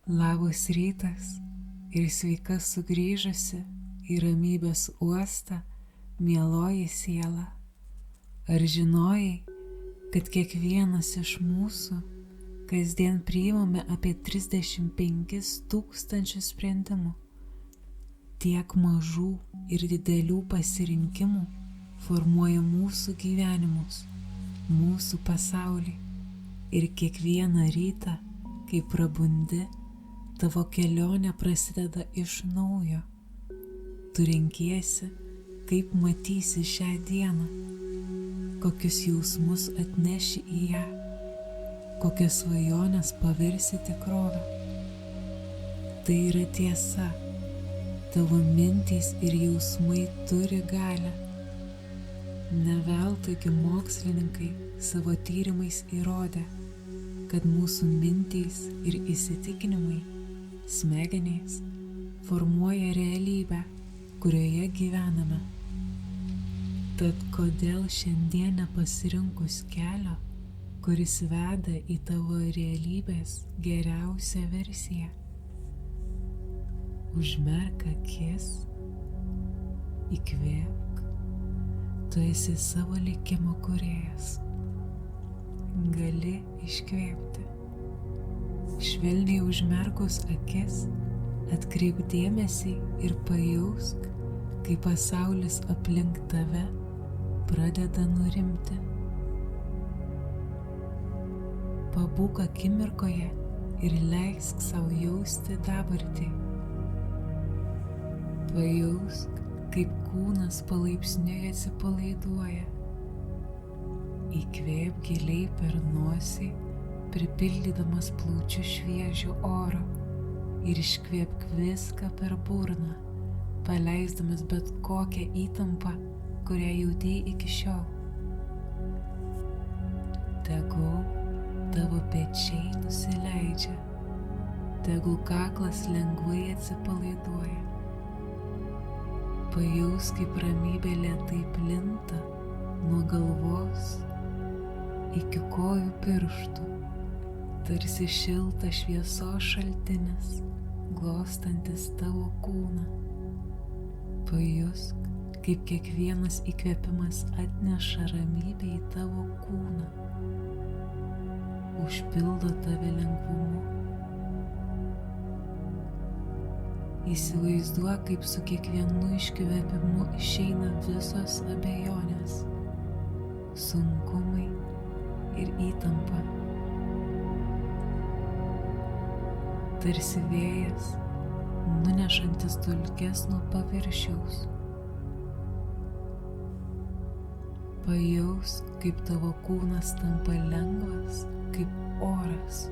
Labas rytas ir sveika sugrįžusi į ramybės uostą, mieloji siela. Ar žinojai, kad kiekvienas iš mūsų kasdien priimame apie 35 000 sprendimų? Tiek mažų ir didelių pasirinkimų formuoja mūsų gyvenimus, mūsų pasaulį. Ir kiekvieną rytą, kai prabundi, tavo kelionė prasideda iš naujo. Tu renkiesi, kaip matysi šią dieną, kokius jausmus atneši į ją, kokias svajonės paversi tikrovę. Tai yra tiesa, tavo mintys ir jausmai turi galią. Ne veltui mokslininkai savo tyrimais įrodė, kad mūsų mintys ir įsitikinimai, smegenys, formuoja realybę, kurioje gyvename. Tad kodėl šiandien nepasirinkus kelio, kuris veda į tavo realybės geriausią versiją? Užmerk akis, įkvėpk, tu esi savo likimo kūrėjas. Gali iškvėpti. Švelniai užmerkus akis, atkreip dėmesį ir pajausk, kai pasaulis aplink tave pradeda nurimti. Pabūk akimirkoje ir leisk savo jausti dabartį. Pajausk, kaip kūnas palaipsniui atsipalaiduoja. Įkvėp giliai per nosį, pripildydamas plaučių šviežio oro, ir iškvėpk viską per burną, paleisdamas bet kokią įtampą, kurią jautei iki šiol. Tegul tavo pečiai nusileidžia, tegul kaklas lengvai atsipalaiduoja. Pajausk, kaip ramybė lėtai plinta nuo galvos iki kojų pirštų, tarsi šiltas šviesos šaltinis, glostantis tavo kūną. Pajusk, kaip kiekvienas įkvėpimas atneša ramybę į tavo kūną, užpildo tave lengvumu. Įsivaizduok, kaip su kiekvienu iškvėpimu išeina visos abejonės, sunkumai ir įtampa. Tarsi vėjas, nunešantis dulkes nuo paviršiaus. Pajausk, kaip tavo kūnas tampa lengvas, kaip oras.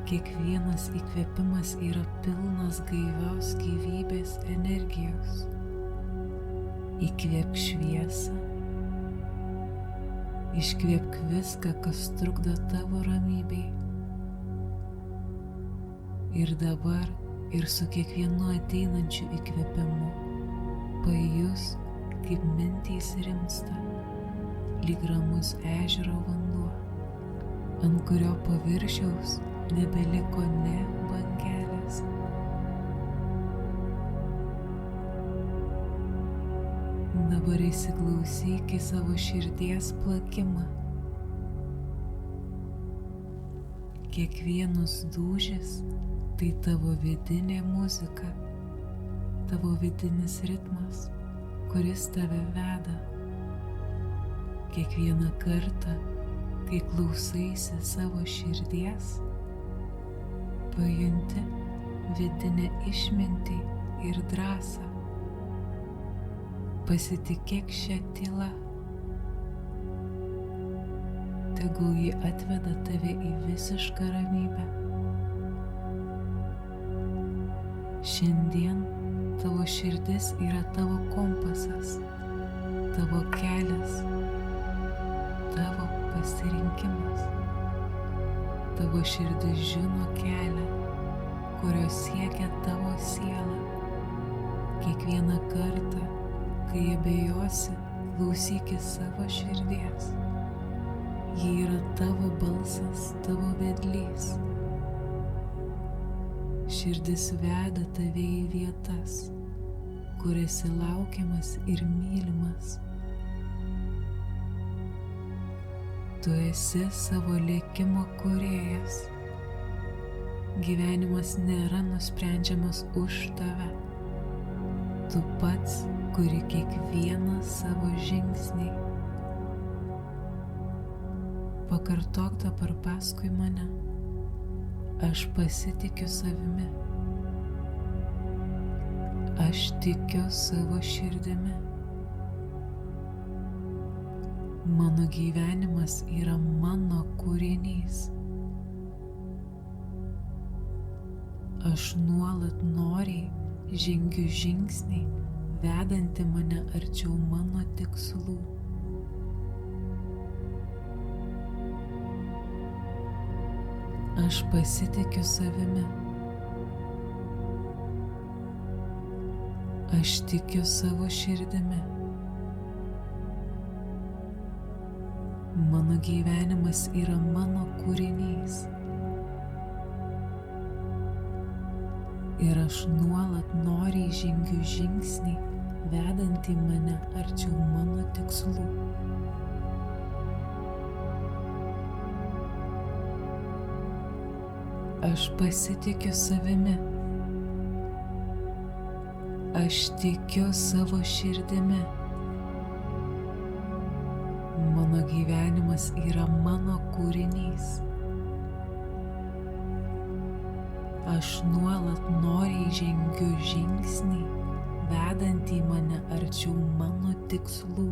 Kiekvienas įkvėpimas yra pilnas gaivios gyvybės energijos. Įkvėpk šviesą, iškvėpk viską, kas trukdo tavo ramybei. Ir dabar, ir su kiekvienu ateinančiu įkvėpimu, pajusk, kaip mintys rimsta, lyg ramus ežero vanduo, ant kurio paviršiaus nebeliko nė bangelės. Dabar įsiklausyk į savo širdies plakimą. Kiekvienas dūžis tai tavo vidinė muzika, tavo vidinis ritmas, kuris tave veda. Kiekvieną kartą, kai klausaisi savo širdies, pajunti vidinę išmintį ir drąsą. Pasitikėk šią tylą. Tegul ji atveda tave į visišką ramybę. Šiandien tavo širdis yra tavo kompasas, tavo kelias, tavo pasirinkimas. Tavo širdis žino kelią, kurio siekia tavo siela. Kiekvieną kartą, kai abejosi, klausykis savo širdies. Ji yra tavo balsas, tavo vedlys. širdis veda tave į vietas, kur esi laukiamas ir mylimas. Tu esi savo likimo kūrėjas. Gyvenimas nėra nusprendžiamas už tave. Tu pats kuri kiekvieną savo žingsnį. Pakartok dabar paskui mane. Aš pasitikiu savimi. Aš tikiu savo širdimi. Mano gyvenimas yra mano kūrinys. Aš nuolat noriai žengiu žingsnį, vedantį mane arčiau mano tikslų. Aš pasitikiu savimi. Aš tikiu savo širdimi. Mano gyvenimas yra mano kūrinys. Ir aš nuolat noriai žengiu žingsnį, vedantį mane arčiau mano tikslų. Aš pasitikiu savimi. Aš tikiu savo širdimi. Mano gyvenimas yra mano kūrinys. Aš nuolat noriai žengiu žingsnį, vedantį mane arčiau mano tikslų.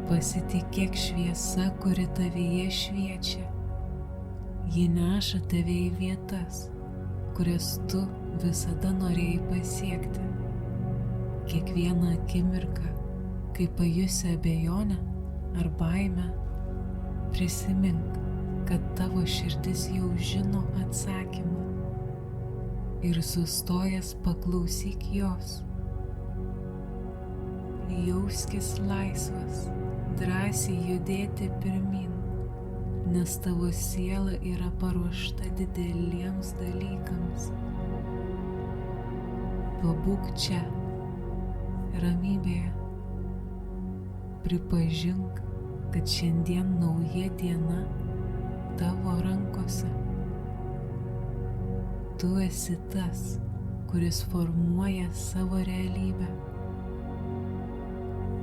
Pasitikėk šviesa, kuri tavyje šviečia. Ji neša tave į vietas, kurias tu visada norėjai pasiekti. Kiekvieną akimirką, kai pajusi abejonę ar baimę, prisimink, kad tavo širdis jau žino atsakymą ir sustojęs paklausyk jos. Jauskis laisvas, drąsiai judėti pirmyn, nes tavo siela yra paruošta dideliems dalykams. Pabūk čia, ramybėje. Pripažink, kad šiandien nauja diena tavo rankose. Tu esi tas, kuris formuoja savo realybę.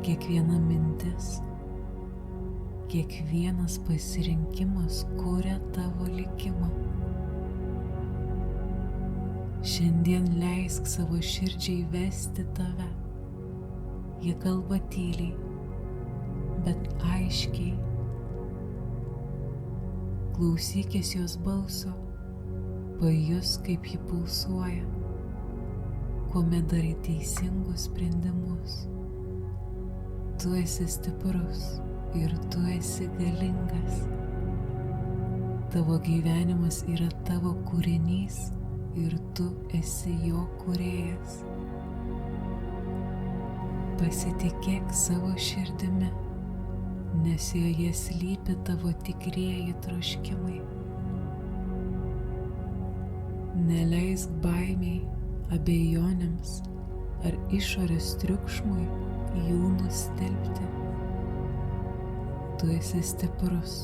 Kiekviena mintis, kiekvienas pasirinkimas kuria tavo likimą. Šiandien leisk savo širdžiai vesti tave. Jie kalba tyliai, bet aiškiai. Klausykis jos balso, pajus, kaip ji pulsuoja, kuomet darai teisingus sprendimus. Tu esi stiprus ir tu esi galingas. Tavo gyvenimas yra tavo kūrinys ir tu esi jo kūrėjas. Pasitikėk savo širdimi, nes joje slypi tavo tikrieji troškimai. Neleisk baimiai, abejonėms ar išorės triukšmui jų nustelbti. Tu esi stiprus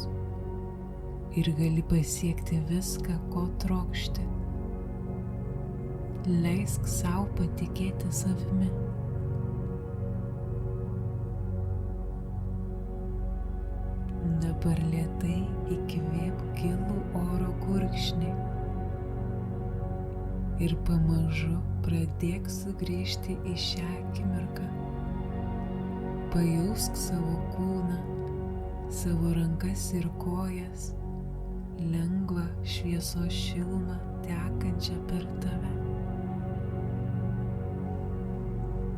ir gali pasiekti viską, ko trokšti. Leisk sau patikėti savimi. Dabar lėtai įkvėp gilų oro gurkšnį ir pamažu pradėk sugrįžti į šią akimirką. Pajausk savo kūną, savo rankas ir kojas, lengvą šviesos šilumą tekančią per tave.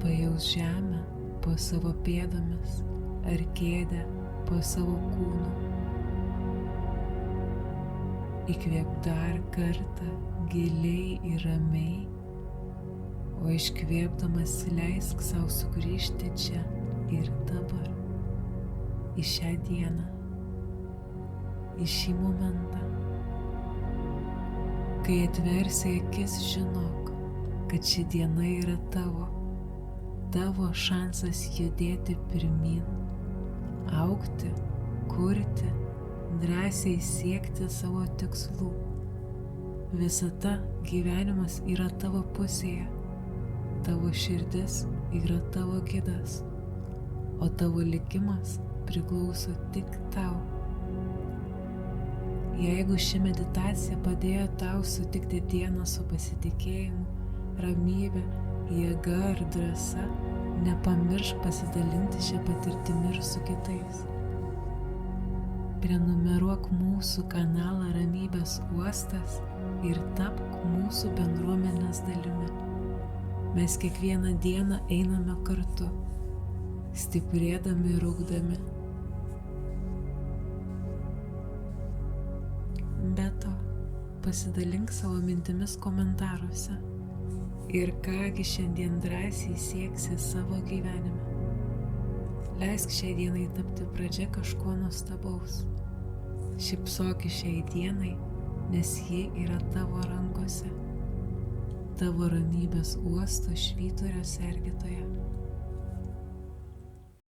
Pajaus žemę po savo pėdomis ar kėdę po savo kūnu. Įkvėp dar kartą giliai ir ramiai, o iškvėpdamas leisk sau sugrįžti čia ir dabar, į šią dieną, į šį momentą. Kai atversi akis, žinok, kad ši diena yra tavo šansas judėti pirmyn, augti, kurti, drąsiai siekti savo tikslų. Visata, gyvenimas yra tavo pusėje, tavo širdis yra tavo gidas, o tavo likimas priklauso tik tau. Jeigu ši meditacija padėjo tau sutikti dieną su pasitikėjimu, ramybe, jėga ir drąsa, nepamiršk pasidalinti šią patirtimį ir su kitais. Prenumeruok mūsų kanalą Ramybės uostas ir tapk mūsų bendruomenės dalimi. Mes kiekvieną dieną einame kartu, stiprėdami ir augdami. Be to, pasidalink savo mintimis komentaruose ir kągi šiandien drąsiai sieksi savo gyvenime. Leisk šiai dienai tapti pradžia kažko nuostabaus. Šypsok šiai dienai, nes ji yra tavo rankose, tavo ramybės uosto švyturio sergėtoja.